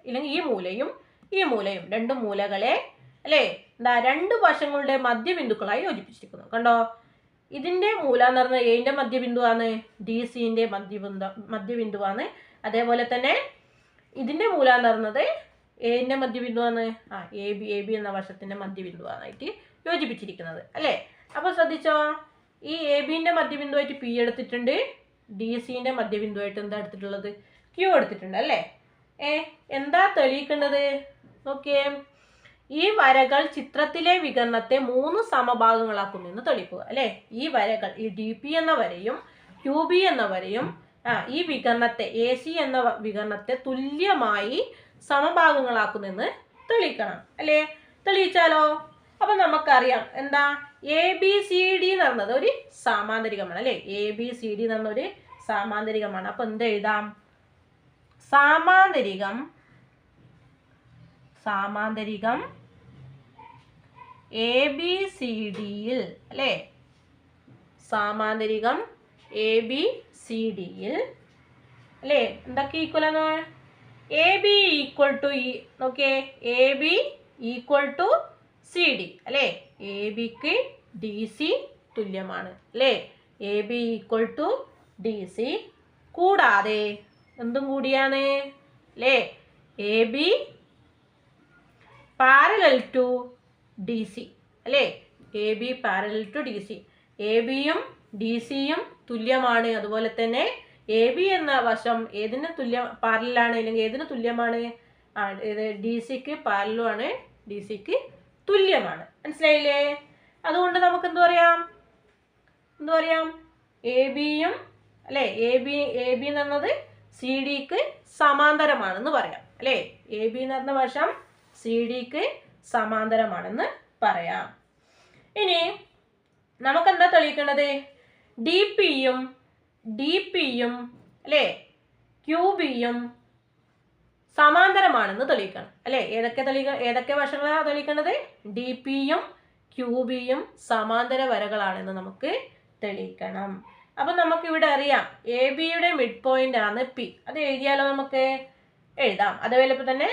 A: ഇല്ലെങ്കിൽ ഈ മൂലയും ഈ മൂലയും രണ്ട് മൂലകളെ അല്ലേ എന്താ രണ്ട് വശങ്ങളുടെ മധ്യബിന്ദുക്കളായി യോജിപ്പിച്ചിരിക്കുന്നു. കണ്ടോ ഇതിന്റെ മൂല എന്ന് പറഞ്ഞാൽ എന്റെ മധ്യബിന്ദുവാണ്, ഡി സിന്റെ മധ്യബിന്ദുവാണ്. അതേപോലെ തന്നെ ഇതിന്റെ മൂല എന്ന് പറയുന്നത് എന്റെ മധ്യബിന്ദുവാണ്, എ ബി എന്ന വശത്തിന്റെ മധ്യബിന്ദുവാനായിട്ട് യോജിപ്പിച്ചിരിക്കുന്നത് അല്ലേ. അപ്പോൾ ശ്രദ്ധിച്ചോ, ഈ എ ബിന്റെ മധ്യബിന്ദുവായിട്ട് പി എടുത്തിട്ടുണ്ട്, ഡി സിന്റെ മധ്യബിന്ദുവായിട്ട് എന്താ എടുത്തിട്ടുള്ളത്? ക്യൂ എടുത്തിട്ടുണ്ട് അല്ലേ. എന്താ തെളിയിക്കേണ്ടത് നോക്കിയേ? ഈ വരകൾ ചിത്രത്തിലെ വികരണത്തെ 3 സമഭാഗങ്ങളാക്കുന്നു എന്ന് തെളിയിക്കുക അല്ലേ. ഈ വരകൾ, ഈ ഡി പി എന്ന വരയും ക്യൂ ബി എന്ന വരയും ഈ വികരണത്തെ, എ സി എന്ന വികരണത്തെ തുല്യമായി സമഭാഗങ്ങളാക്കുന്നെന്ന് തെളിയിക്കണം അല്ലേ. തെളിയിച്ചാലോ? അപ്പൊ നമുക്കറിയാം എന്താ, എ ബി സി ഡി എന്ന് പറയുന്നത് ഒരു സാമാന്തരികമാണ് അല്ലേ. എ ബി സി ഡി എന്ന് പറഞ്ഞ ഒരു സാമാന്തരികമാണ്. അപ്പൊ എന്ത് എഴുതാം? സാമാന്തരികം എ ബി സി ഡിയിൽ അല്ലേ, സാമാന്തരികം എ ബി സി ഡിയിൽ അല്ലേ എന്തൊക്കെ ഈക്വൽ ആണ്? എ ബി ഈക്വൽ ടു നോക്കിയേ, A B equal to C D അല്ലേ. എ ബിക്ക് ഡി സി തുല്യമാണ് അല്ലേ. A B equal to D C കൂടാതെ എന്തും കൂടിയാണ് അല്ലേ, A B parallel to D C അല്ലേ. A B parallel to D C, A ബിയും ഡി സിയും തുല്യമാണ്. അതുപോലെ തന്നെ എ ബി എന്ന വശം ഏതിന് പാരലാണ് അല്ലെങ്കിൽ ഏതിന് തുല്യമാണ്? ഡി സിക്ക് പാരലുമാണ്, ഡി സിക്ക് തുല്യമാണ്. മനസ്സിലായില്ലേ? അതുകൊണ്ട് നമുക്ക് എന്ത് പറയാം? എ ബിയും അല്ലേ, എ ബി എന്ന് പറഞ്ഞത് സി ഡിക്ക് സമാന്തരമാണെന്ന് പറയാം അല്ലേ. എ ബി എന്ന് പറഞ്ഞ വശം സി ഡിക്ക് സമാന്തരമാണെന്ന് പറയാം. ഇനി നമുക്കെന്താ തെളിയിക്കേണ്ടത്? ഡി പിയും അല്ലേ ക്യൂ ബിയും സമാന്തരമാണെന്ന് തെളിയിക്കണം അല്ലേ. ഏതൊക്കെ വശങ്ങളാണ് തെളിയിക്കേണ്ടത്? ഡി പിയും ക്യൂ ബിയും സമാന്തര വരകളാണെന്ന് നമുക്ക് തെളിയിക്കണം. അപ്പൊ നമുക്ക് ഇവിടെ അറിയാം എ ബിയുടെ മിഡ് പോയിന്റ് ആണ് പി. അത് എഴുതിയാലോ? നമുക്ക് എഴുതാം. അതേപോലെ തന്നെ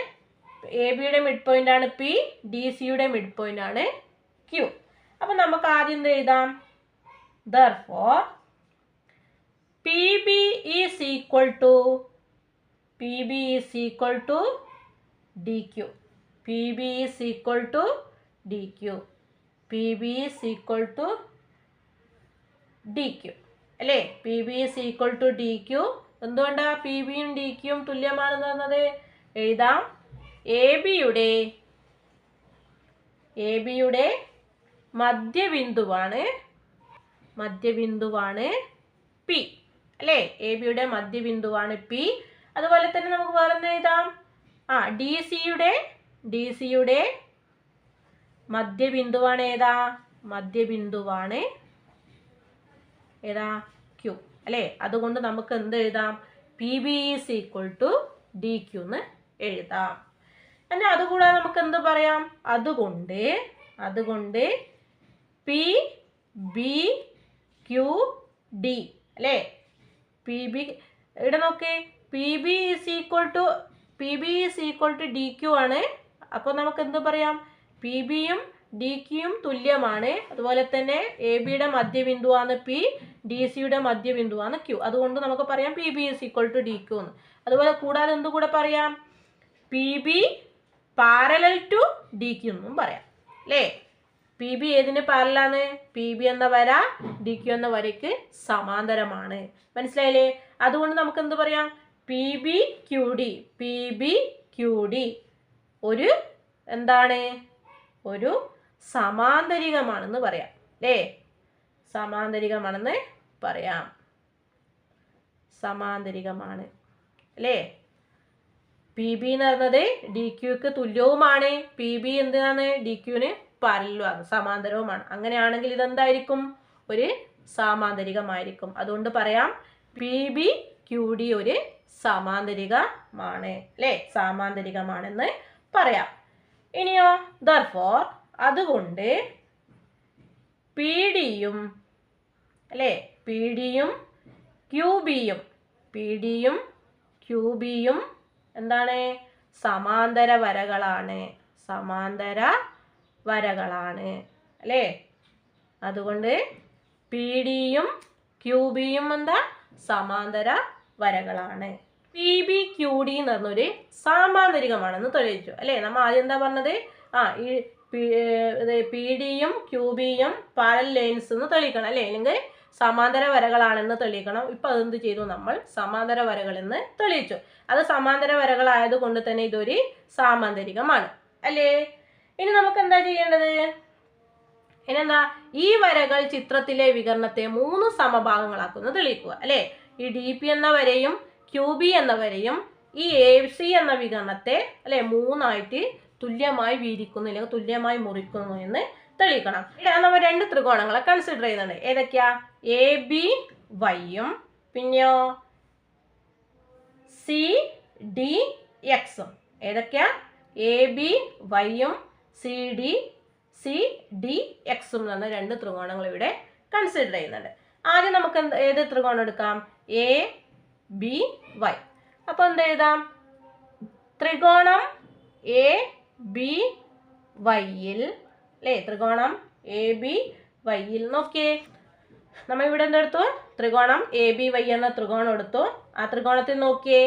A: എ ബിയുടെ മിഡ് പോയിന്റ് ആണ് പി, ഡി സിയുടെ മിഡ് പോയിന്റ് ആണ് ക്യൂ. അപ്പൊ നമുക്ക് ആദ്യം എന്ത് എഴുതാം? therefore PB is equal to DQ. PB is equal to DQ. PB is equal to DQ അല്ലേ. PB is equal to DQ. എന്തുകൊണ്ടാ പി ബിയും ഡി ക്യൂയും തുല്യമാണെന്ന് പറഞ്ഞത്? എഴുതാം. എ ബിയുടെ മധ്യബിന്ദുവാണ് പി അല്ലേ. എ ബിയുടെ മധ്യബിന്ദുവാണ് പി. അതുപോലെ തന്നെ നമുക്ക് വേറെ എന്താ എഴുതാം? ഡി സിയുടെ മധ്യബിന്ദുവാണ് ഏതാ? ക്യൂ അല്ലേ. അതുകൊണ്ട് നമുക്ക് എന്ത് എഴുതാം? P B is equal to D Q എന്ന് എഴുതാം. എന്നാൽ അതുകൂടാതെ നമുക്ക് എന്ത് പറയാം? അതുകൊണ്ട് പി ബി ക്യൂ ഡി അല്ലേ. പി ബി ഇവിടെ നോക്കേ, P B is equal to D Q ആണ്. അപ്പോൾ നമുക്ക് എന്ത് പറയാം? പി ബിയും ഡി ക്യൂയും തുല്യമാണ്. അതുപോലെ തന്നെ എ ബിയുടെ മധ്യബിന്ദുവാണ് പി, ഡി സിയുടെ മധ്യബിന്ദുവാണ് ക്യൂ. അതുകൊണ്ട് നമുക്ക് പറയാം P B is equal to D Q എന്ന്. അതുപോലെ കൂടാതെ എന്തുകൂടെ പറയാം? P B parallel to D Q എന്നും പറയാം അല്ലേ. പി ബി ഏതിന് പാരലാണ്? പി ബി എന്ന വര ഡി ക്യു എന്ന വരയ്ക്ക് സമാന്തരമാണ്. മനസ്സിലായില്ലേ? അതുകൊണ്ട് നമുക്ക് എന്ത് പറയാം? P B Q D, P B Q D ഒരു എന്താണ്? ഒരു സമാന്തരികമാണെന്ന് പറയാം അല്ലേ? സമാന്തരികമാണെന്ന് പറയാം. സമാന്തരികമാണ് അല്ലേ? പി ബി എന്ന് പറയുന്നത് ഡി ക്യൂക്ക് തുല്യവുമാണ്. പി ബി എന്താണ്? ഡി ക്യൂവിന് പാരലലുമാണ്, സമാന്തരവുമാണ്. അങ്ങനെയാണെങ്കിൽ ഇതെന്തായിരിക്കും? ഒരു സമാന്തരികമായിരിക്കും. അതുകൊണ്ട് പറയാം പി ബി ക്യു ഡി ഒരു സമാന്തരികമാണ് അല്ലേ? സമാന്തരികമാണെന്ന് പറയാം. ഇനിയോ therefore അതുകൊണ്ട് പി ഡിയും അല്ലേ, പി ഡിയും ക്യു ബിയും, പി ഡിയും ക്യു ബിയും എന്താണ്? സമാന്തര വരകളാണ്, സമാന്തര വരകളാണ് അല്ലേ? അതുകൊണ്ട് പി ഡിയും ക്യു ബിയും എന്താ? സമാന്തര വരകളാണ്. പി ബി ക്യു ഡി എന്ന് പറഞ്ഞൊരു സമാന്തരികമാണെന്ന് തെളിയിച്ചു അല്ലേ? നമ്മൾ ആദ്യം എന്താ പറഞ്ഞത്? ഈ പി ഡിയും ക്യു ബിയും പാരലൽ ലൈൻസ് എന്ന് തെളിയിക്കണം അല്ലേ? അല്ലെങ്കിൽ സമാന്തര വരകളാണെന്ന് തെളിയിക്കണം. ഇപ്പം അതെന്ത് ചെയ്തു? നമ്മൾ സമാന്തര വരകൾ എന്ന് തെളിയിച്ചു. അത് സമാന്തര വരകളായതുകൊണ്ട് തന്നെ ഇതൊരു സാമാന്തരികമാണ് അല്ലേ? ഇനി നമുക്ക് എന്താ ചെയ്യേണ്ടത്? ഇനെന്താ? ഈ വരകൾ ചിത്രത്തിലെ വികരണത്തെ 3 സമഭാഗങ്ങളാക്കുന്നത് തെളിയിക്കുക അല്ലേ? ഈ ഡി പി എന്ന വരയും ക്യു ബി എന്ന വരയും ഈ എ സി എന്ന വികരണത്തെ അല്ലെ 3ആയിട്ട് തുല്യമായി വീതിക്കുന്നു അല്ലെങ്കിൽ തുല്യമായി മുറിക്കുന്നു എന്ന് തെളിയിക്കണം. നമ്മൾ 2 ത്രികോണങ്ങളെ കൺസിഡർ ചെയ്യുന്നുണ്ട്. ഏതൊക്കെയാ? എ ബി വൈയും പിന്നെയോ സി ഡി എക്സും. ഏതൊക്കെയാ? എ ബി വൈയും സി ഡി എക്സും എന്ന് പറഞ്ഞ 2 ത്രികോണങ്ങൾ ഇവിടെ കൺസിഡർ ചെയ്യുന്നുണ്ട്. ആദ്യം നമുക്ക് ഏത് ത്രികോണം എടുക്കാം? A B Y. അപ്പോൾ എന്ത് എഴുതാം? ത്രികോണം എ ബി വൈയിൽ അല്ലേ? ത്രികോണം എ ബി വൈയിൽ നോക്കിയേ, നമ്മൾ ഇവിടെ എന്തെടുത്തു? ത്രികോണം എ ബി വൈ എന്ന ത്രികോണം എടുത്തു. ആ ത്രികോണത്തിൽ നോക്കിയേ,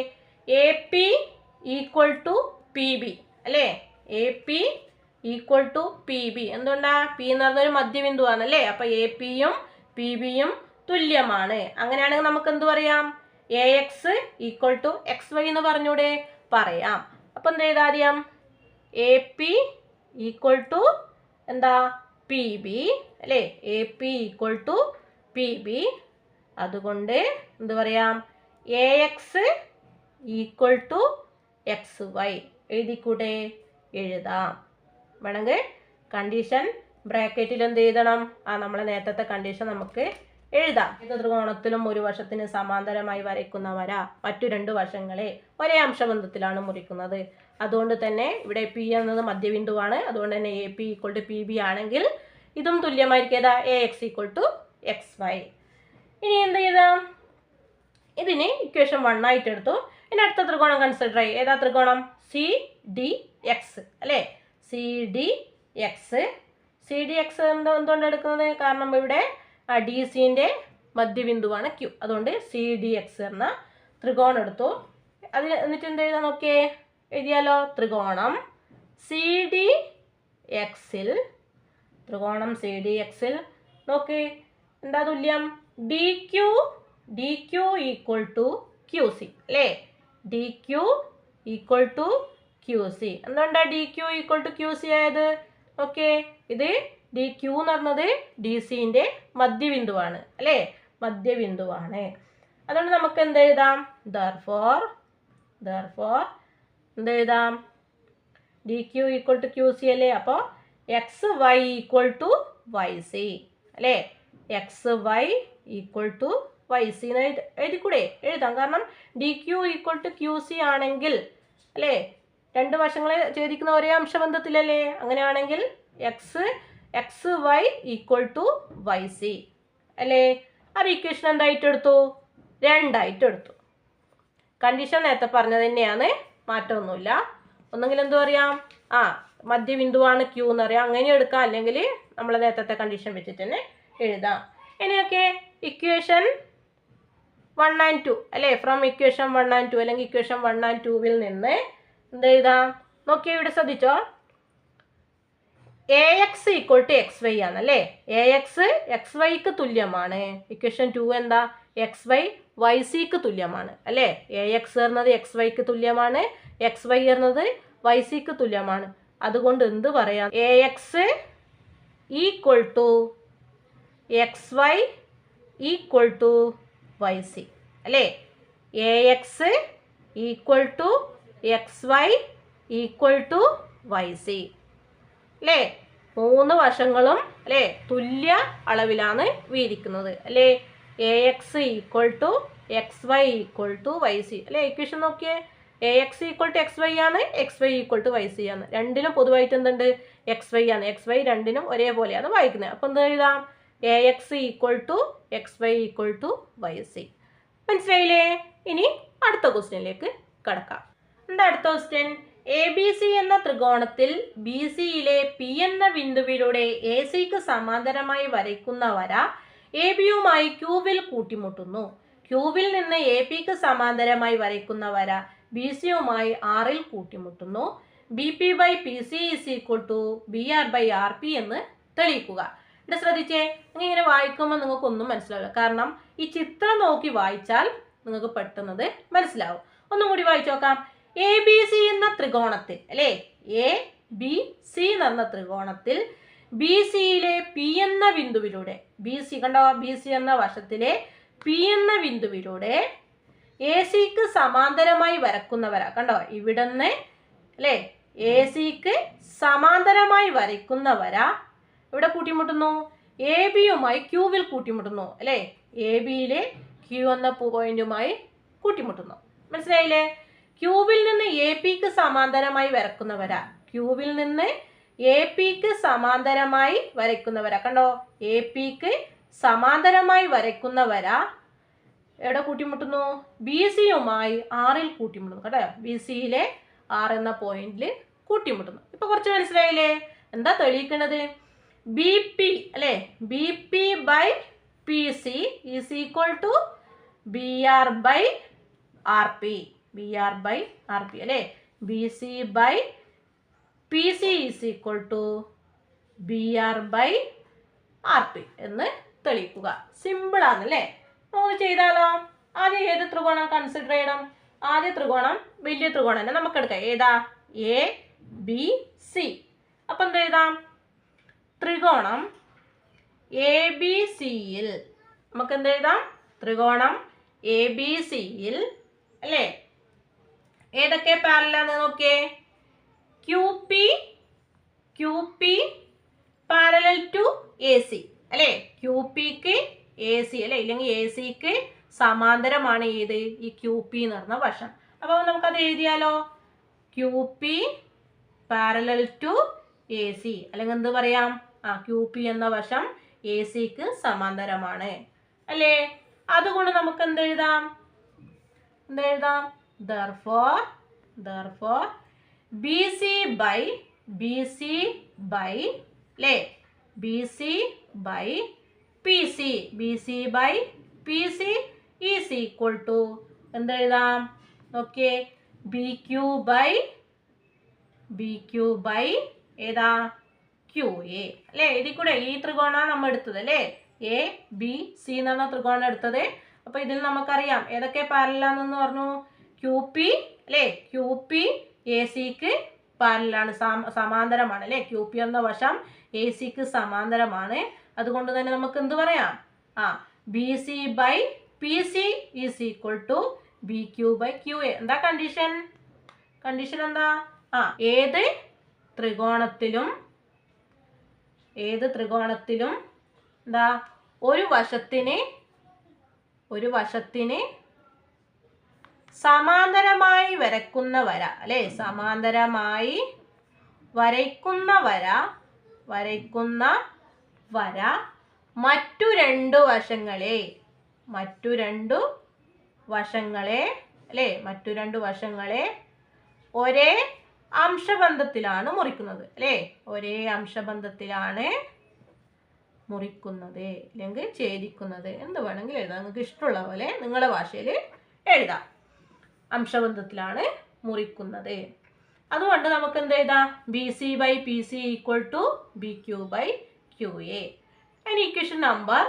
A: A P equal to P B അല്ലേ? A P equal to P B. എന്തുകൊണ്ടാ? പി എന്ന് പറഞ്ഞൊരു മധ്യബിന്ദുവാണ് അല്ലേ? അപ്പം എ പിയും പി ബിയും തുല്യമാണ്. അങ്ങനെയാണെങ്കിൽ നമുക്ക് എന്ത് പറയാം? A X equal to X Y എന്ന് പറഞ്ഞൂടെ? പറയാം. അപ്പം എന്ത് ചെയ്താൽ ആദ്യം? എ പി ഈക്വൽ ടു എന്താ? പി ബി അല്ലേ? A P equal to P B. അതുകൊണ്ട് എന്ത് പറയാം? A X equal to X Y. എഴുതിക്കൂടെ? എഴുതാം. വേണമെങ്കിൽ കണ്ടീഷൻ ബ്രാക്കറ്റിൽ എന്ത് എഴുതണം? നമ്മളെ നേരത്തെ കണ്ടീഷൻ നമുക്ക് എഴുതാം. ഏത് ത്രികോണത്തിലും ഒരു വശത്തിന് സമാന്തരമായി വരയ്ക്കുന്ന വര മറ്റു 2 വശങ്ങളെ ഒരേ അംശബന്ധത്തിലാണ് മുറിക്കുന്നത്. അതുകൊണ്ട് തന്നെ ഇവിടെ പി എന്നത് മധ്യബിന്ദുവാണ്. അതുകൊണ്ട് തന്നെ A P equal to P B ആണെങ്കിൽ ഇതും തുല്യമായിരിക്കും. ഏതാ? A X equal to X Y. ഇനി എന്ത് ചെയ്താം? ഇതിന് ഇക്വേഷൻ 1 ആയിട്ട് എടുത്തു. ഇനി അടുത്ത ത്രികോണം കൺസിഡർ ചെയ്യും. ഏതാ ത്രികോണം? സി ഡി എക്സ് അല്ലേ? C D X. C D X എന്തുകൊണ്ട് എടുക്കുന്നത്? കാരണം ഇവിടെ ഡി സിൻ്റെ മധ്യബിന്ദുവാണ് ക്യൂ. അതുകൊണ്ട് സി ഡി എക്സ് എന്ന ത്രികോണം എടുത്തു. അതിൽ എന്നിട്ട് എന്ത് എഴുതാൻ നോക്കിയേ? എഴുതിയാലോ? ത്രികോണം സി ഡി എക്സിൽ, ത്രികോണം സി ഡി എക്സിൽ നോക്കി എന്താ തുല്യം? D Q equal to Q C അല്ലേ? D Q equal to Q C. എന്തുകൊണ്ടാ D Q equal to Q C ആയത്? ഓക്കെ, ഇത് ഡി ക്യൂ എന്ന് പറഞ്ഞത് ഡി സിൻ്റെ മധ്യബിന്ദുവാണ് അല്ലേ? മധ്യബിന്ദുവാണ്. അതുകൊണ്ട് നമുക്ക് എന്ത് എഴുതാം? therefore എന്ത് എഴുതാം? D Q equal to Q C അല്ലേ? അപ്പോൾ X Y equal to Y C അല്ലേ? X Y equal to Y C എന്ന് എഴുതിക്കൂടെ? എഴുതാം. കാരണം D Q equal to Q C ആണെങ്കിൽ അല്ലേ 2 വശങ്ങളെ ഛേദിക്കുന്ന ഒരേ അംശബന്ധത്തിലല്ലേ? അങ്ങനെയാണെങ്കിൽ X Y equal to Y C അല്ലേ? അത് ഇക്വേഷൻ എന്തായിട്ട് എടുത്തു? 2 ആയിട്ട് എടുത്തു. കണ്ടീഷൻ നേരത്തെ പറഞ്ഞത് തന്നെയാണ്, മാറ്റമൊന്നുമില്ല. ഒന്നെങ്കിൽ എന്ത് പറയാം? മധ്യബിന്ദുവാണ് ക്യൂ എന്ന് പറയാം. അങ്ങനെ എടുക്കാം. അല്ലെങ്കിൽ നമ്മൾ നേരത്തെ കണ്ടീഷൻ വെച്ചിട്ട് തന്നെ എഴുതാം. ഇനിയൊക്കെ ഇക്വേഷൻ 1 and 2 അല്ലേ? ഫ്രം ഇക്വേഷൻ 1 and 2 അല്ലെങ്കിൽ ഇക്വേഷൻ 1 and 2 നിന്ന് എന്ത് എഴുതാം? നോക്കിയേ, ഇവിടെ ശ്രദ്ധിച്ചോ. AX ഈക്വൽ ടു XY ആണ് അല്ലേ. AX XYക്ക് തുല്യമാണ്. ഇക്വേഷൻ 2 എന്താ? XY YCക്ക് തുല്യമാണ് അല്ലേ. AX എന്നത് XYക്ക് തുല്യമാണ്, XY എന്നത് YCക്ക് തുല്യമാണ്. അതുകൊണ്ട് എന്ത് പറയാം? AX equal to XY equal to YC അല്ലേ. AX equal to XY equal to YC അല്ലേ. മൂന്ന് വശങ്ങളും അല്ലേ തുല്യ അളവിലാണ് വീതിക്കുന്നത് അല്ലേ. AX equal to XY equal to YC അല്ലേ. ഇക്വേഷൻ നോക്കിയേ, AX ഈക്വൽ ടു XY ആണ്, XY ഈക്വൽ ടു YC ആണ്. രണ്ടിലും പൊതുവായിട്ട് എന്തുണ്ട്? XY ആണ്. XY രണ്ടിനും ഒരേപോലെയാണ് വായിക്കുന്നത്. അപ്പം എന്ത് എഴുതാം? AX equal to XY equal to YC. മനസ്സിലായില്ലേ? ഇനി അടുത്ത ക്വസ്റ്റ്യനിലേക്ക് കടക്കാം. എന്താ അടുത്ത ക്വസ്റ്റ്യൻ? ABC എന്ന ത്രികോണത്തിൽ BCയിലെ P എന്ന ബിന്ദുവിലൂടെ ACക്ക് സമാന്തരമായി വരയ്ക്കുന്ന വര ABയുമായി Qവിൽ കൂട്ടിമുട്ടുന്നു. Qവിൽ നിന്ന് APക്ക് സമാന്തരമായി വരയ്ക്കുന്ന വര BCയുമായി Rൽ കൂട്ടിമുട്ടുന്നു. BP by PC is equal to BR by RP എന്ന് തെളിയിക്കുക. ഇവിടെ ശ്രദ്ധിച്ചേ, നിങ്ങൾ ഇങ്ങനെ വായിക്കുമ്പോൾ നിങ്ങൾക്കൊന്നും മനസ്സിലാവില്ല. കാരണം ഈ ചിത്രം നോക്കി വായിച്ചാൽ നിങ്ങൾക്ക് പെട്ടെന്നത് മനസ്സിലാവും. ഒന്നും കൂടി വായിച്ചു നോക്കാം. ABC എന്ന ത്രികോണത്തിൽ അല്ലേ, ABC എന്ന ത്രികോണത്തിൽ BCയിലെ P എന്ന ബിന്ദുവിലൂടെ, BC കണ്ടോ, BC എന്ന വശത്തിലെ P എന്ന ബിന്ദുവിലൂടെ ACക്ക് സമാന്തരമായി വരക്കുന്ന വര കണ്ടോ, ഇവിടുന്ന് അല്ലേ ACക്ക് സമാന്തരമായി വരയ്ക്കുന്ന വര ഇവിടെ കൂട്ടിമുട്ടുന്നു, ABയുമായി Qവിൽ കൂട്ടിമുട്ടുന്നു അല്ലേ. ABയിലെ Q എന്ന പോയിന്റുമായി കൂട്ടിമുട്ടുന്നു. മനസ്സിലായില്ലേ? Qവിൽ നിന്ന് APക്ക് സമാന്തരമായി വരക്കുന്ന വര, Qവിൽ നിന്ന് APക്ക് സമാന്തരമായി വരയ്ക്കുന്ന വര കണ്ടോ, APക്ക് സമാന്തരമായി വരയ്ക്കുന്ന വര എവിടെ കൂട്ടിമുട്ടുന്നു? BCയുമായി Rൽ കൂട്ടിമുട്ടുന്നു കേട്ടോ. BCയിലെ R എന്ന പോയിന്റിൽ കൂട്ടിമുട്ടുന്നു. ഇപ്പൊ കുറച്ച് മനസ്സിലായില്ലേ? എന്താ തെളിയിക്കുന്നത്? BP അല്ലേ, BP by PC is equal to BR by RP, BR by RP അല്ലേ. BC by PC is equal to BR by RP എന്ന് തെളിയിക്കുക. സിമ്പിൾ ആണല്ലേ. നമുക്ക് ചെയ്താലോ? ആദ്യം ഏത് ത്രികോണം കൺസിഡർ ചെയ്യണം? ആദ്യ ത്രികോണം വലിയ ത്രികോണം തന്നെ നമുക്ക് എടുക്കാം. ഏതാ? ABC. അപ്പൊ എന്ത് എഴുതാം? ത്രികോണം ABCയിൽ നമുക്ക് എന്ത് എഴുതാം? ത്രികോണം ABCയിൽ അല്ലേ ഏതൊക്കെ പാരലലാണ് നോക്കിയേ? QP പാരലൽ ടു AC അല്ലേ. QPക്ക് AC അല്ലേ, ഇല്ലെങ്കിൽ ACക്ക് സമാന്തരമാണ് ഏത്? ഈ QP എന്ന് പറഞ്ഞ വശം. അപ്പോൾ നമുക്കത് എഴുതിയാലോ? QP പാരലൽ ടു AC അല്ലെങ്കിൽ എന്ത് പറയാം? QP എന്ന വശം ACക്ക് സമാന്തരമാണ് അല്ലേ. അതുകൊണ്ട് നമുക്ക് എന്തെഴുതാം? therefore BC by അല്ലേ BC by PC is equal to എന്തെഴുതാം? ഓക്കെ, BQ by ഏതാ? QA അല്ലേ. ഇതിൽ കൂടെ ഈ ത്രികോണമാണ് നമ്മൾ എടുത്തത് അല്ലേ. ABC എന്ന് പറഞ്ഞ ത്രികോണം എടുത്തത്. അപ്പൊ ഇതിൽ നമുക്കറിയാം ഏതൊക്കെ പാരലാണെന്ന് പറഞ്ഞു? QP അല്ലേ, QP ACക്ക് പാരലാണ്, സമാന്തരമാണ് അല്ലേ. QP എന്ന വശം ACക്ക് സമാന്തരമാണ്. അതുകൊണ്ട് തന്നെ നമുക്ക് എന്ത് പറയാം? BC by PC is equal to BQ by QA. എന്താ കണ്ടീഷൻ? എന്താ? ഏത് ത്രികോണത്തിലും എന്താ ഒരു വശത്തിന് സമാന്തരമായി വരയ്ക്കുന്ന വര അല്ലേ, സമാന്തരമായി വരയ്ക്കുന്ന വര മറ്റു രണ്ടു വശങ്ങളെ ഒരേ അംശബന്ധത്തിലാണ് മുറിക്കുന്നത് അല്ലേ. ഒരേ അംശബന്ധത്തിലാണ് മുറിക്കുന്നത് അല്ലെങ്കിൽ ഛേദിക്കുന്നത്, എന്ത് വേണമെങ്കിലും എഴുതാം. നിങ്ങൾക്ക് ഇഷ്ടമുള്ള പോലെ നിങ്ങളുടെ ഭാഷയിൽ എഴുതാം. അംശബന്ധത്തിലാണ് മുറിക്കുന്നത്. അതുകൊണ്ട് നമുക്ക് എന്ത് എഴുതാം? BC/PC = BQ/QA. അതിന് ഇക്വേഷൻ നമ്പർ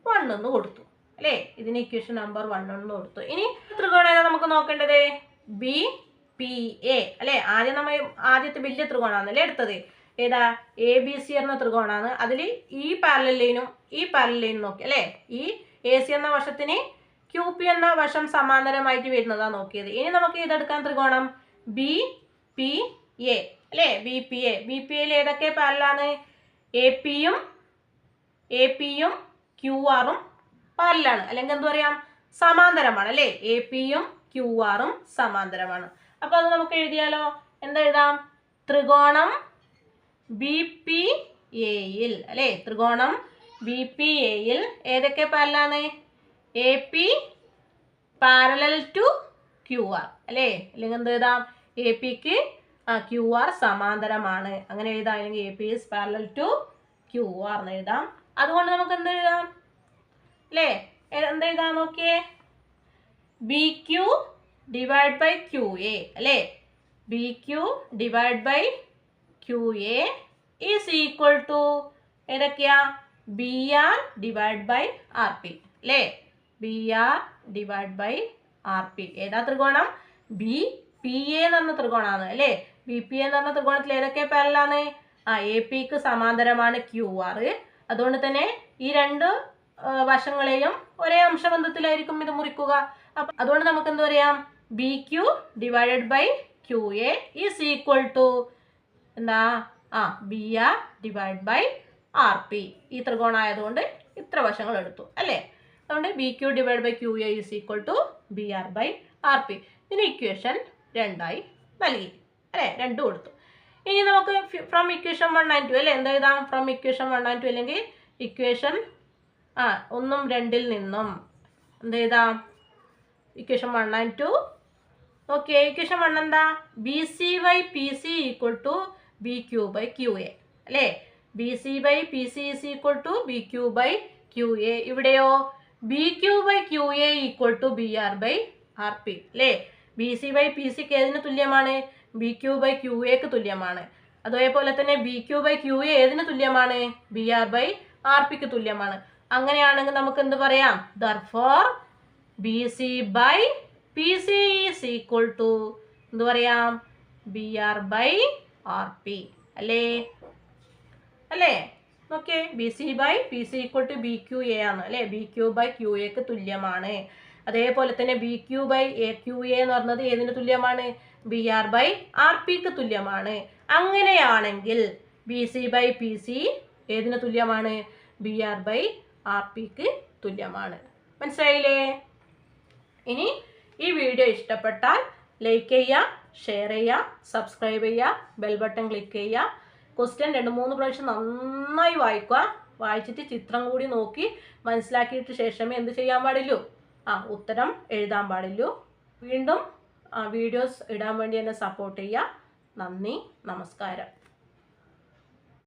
A: 1 എന്ന് കൊടുത്തു അല്ലേ? ഇതിന് ഇക്വേഷൻ നമ്പർ 1 എന്ന് കൊടുത്തു. ഇനി ത്രികോണം ഏതാ നമുക്ക് നോക്കേണ്ടത്? BPA അല്ലേ? ആദ്യത്തെ വലിയ ത്രികോണാണല്ലേ എടുത്തത്. ഏതാ? ABC എന്ന ത്രികോണാണ്. അതിൽ ഈ പാരലൽ ലൈനും നോക്കി അല്ലേ? ഈ AC എന്ന വശത്തിന് QP എന്ന വശം സമാന്തരമായിട്ട് വരുന്നതാണ് നോക്കിയത്. ഇനി നമുക്ക് ഇതെടുക്കാൻ ത്രികോണം BPA അല്ലേ? BPAയിൽ ഏതൊക്കെ പാരലാണ്? AP-യും QR-ഉം പാരലാണ്, അല്ലെങ്കിൽ എന്ത് പറയാം? സമാന്തരമാണ് അല്ലേ? AP-യും QR-ഉം സമാന്തരമാണ്. അപ്പോൾ അത് നമുക്ക് എഴുതിയാലോ? എന്തെഴുതാം? ത്രികോണം BPAയിൽ അല്ലേ? ത്രികോണം BPAയിൽ ഏതൊക്കെ പാരലാണ്? AP പാരലൽ ടു QR അല്ലേ? അല്ലെങ്കിൽ എന്ത് എഴുതാം? AP-ക്ക് QR സമാന്തരമാണ്, അങ്ങനെ എഴുതാം. അല്ലെങ്കിൽ AP is parallel to QR എന്ന് എഴുതാം. അതുകൊണ്ട് നമുക്ക് എന്ത് എഴുതാം അല്ലേ? എന്തെഴുതാം നോക്കിയേ? BQ/QA അല്ലേ? BQ/QA is equal to ഏതൊക്കെയാ? BR/RP അല്ലേ? BR/RP. ഏതാ ത്രികോണം? BPA എന്ന് പറഞ്ഞ ത്രികോണമാണ് അല്ലേ? BPA എന്ന് പറഞ്ഞ ത്രികോണത്തിൽ ഏതൊക്കെ പാരലാണ്? AP-ക്ക് സമാന്തരമാണ് QR. അതുകൊണ്ട് തന്നെ ഈ രണ്ട് വശങ്ങളെയും ഒരേ അംശബന്ധത്തിലായിരിക്കും ഇത് മുറിക്കുക. അപ്പം അതുകൊണ്ട് നമുക്ക് എന്ത് പറയാം? BQ/QA is equal to എന്താ? BR/RP. ഈ ത്രികോണം ആയതുകൊണ്ട് ഇത്ര വശങ്ങൾ എടുത്തു അല്ലേ? അതുകൊണ്ട് BQ/QA is equal to BR/RP. ഇതിന് ഇക്വേഷൻ 2 നൽകി അല്ലേ? 2 കൊടുത്തു. ഇനി നമുക്ക് ഫ്രം ഇക്വേഷൻ 1 and 2 അല്ലേ? എന്തെഴുതാം? ഫ്രം ഇക്വേഷൻ 1 and 2 അല്ലെങ്കിൽ ഇക്വേഷൻ 1 ഉം 2 നിന്നും എന്തെഴുതാം? Equation 1 and 2. ഓക്കെ, ഇക്വേഷൻ 1 എന്താ? BC/PC = BQ/QA അല്ലേ? BC/PC is equal to BQ/QA. ഇവിടെയോ? BQ/QA = BR/RP അല്ലേ? BC/PCക്ക് ഏതിന് തുല്യമാണ്? BQ/QAക്ക് തുല്യമാണ്. അതേപോലെ തന്നെ BQ/QA ഏതിന് തുല്യമാണ്? BR/RPക്ക് തുല്യമാണ്. അങ്ങനെയാണെങ്കിൽ നമുക്ക് എന്ത് പറയാം? Therefore BC/PC is equal to എന്ത് പറയാം? BR/RP അല്ലേ? ഓക്കെ, BC/PC = BQA ആണ് അല്ലേ? BQ/QAക്ക് തുല്യമാണ്. അതേപോലെ തന്നെ BQ/QA എന്ന് പറഞ്ഞത് ഏതിന് തുല്യമാണ്? BR/RPക്ക് തുല്യമാണ്. അങ്ങനെയാണെങ്കിൽ BC/PC ഏതിന് തുല്യമാണ്? BR/RPക്ക് തുല്യമാണ്. മനസ്സിലായില്ലേ? ഇനി ഈ വീഡിയോ ഇഷ്ടപ്പെട്ടാൽ ലൈക്ക് ചെയ്യുക, ഷെയർ ചെയ്യുക, സബ്സ്ക്രൈബ് ചെയ്യുക, ബെൽ ബട്ടൺ ക്ലിക്ക് ചെയ്യുക. ക്വസ്റ്റ്യൻ 2-3 പ്രാവശ്യം നന്നായി വായിക്കുക. വായിച്ചിട്ട് ചിത്രം കൂടി നോക്കി മനസ്സിലാക്കിയിട്ട് ശേഷമേ എന്ത് ചെയ്യാൻ പാടുള്ളൂ? ഉത്തരം എഴുതാൻ പാടുള്ളൂ. വീണ്ടും വീഡിയോസ് ഇടാൻ വേണ്ടി എന്നെ സപ്പോർട്ട് ചെയ്യുക. നന്ദി, നമസ്കാരം.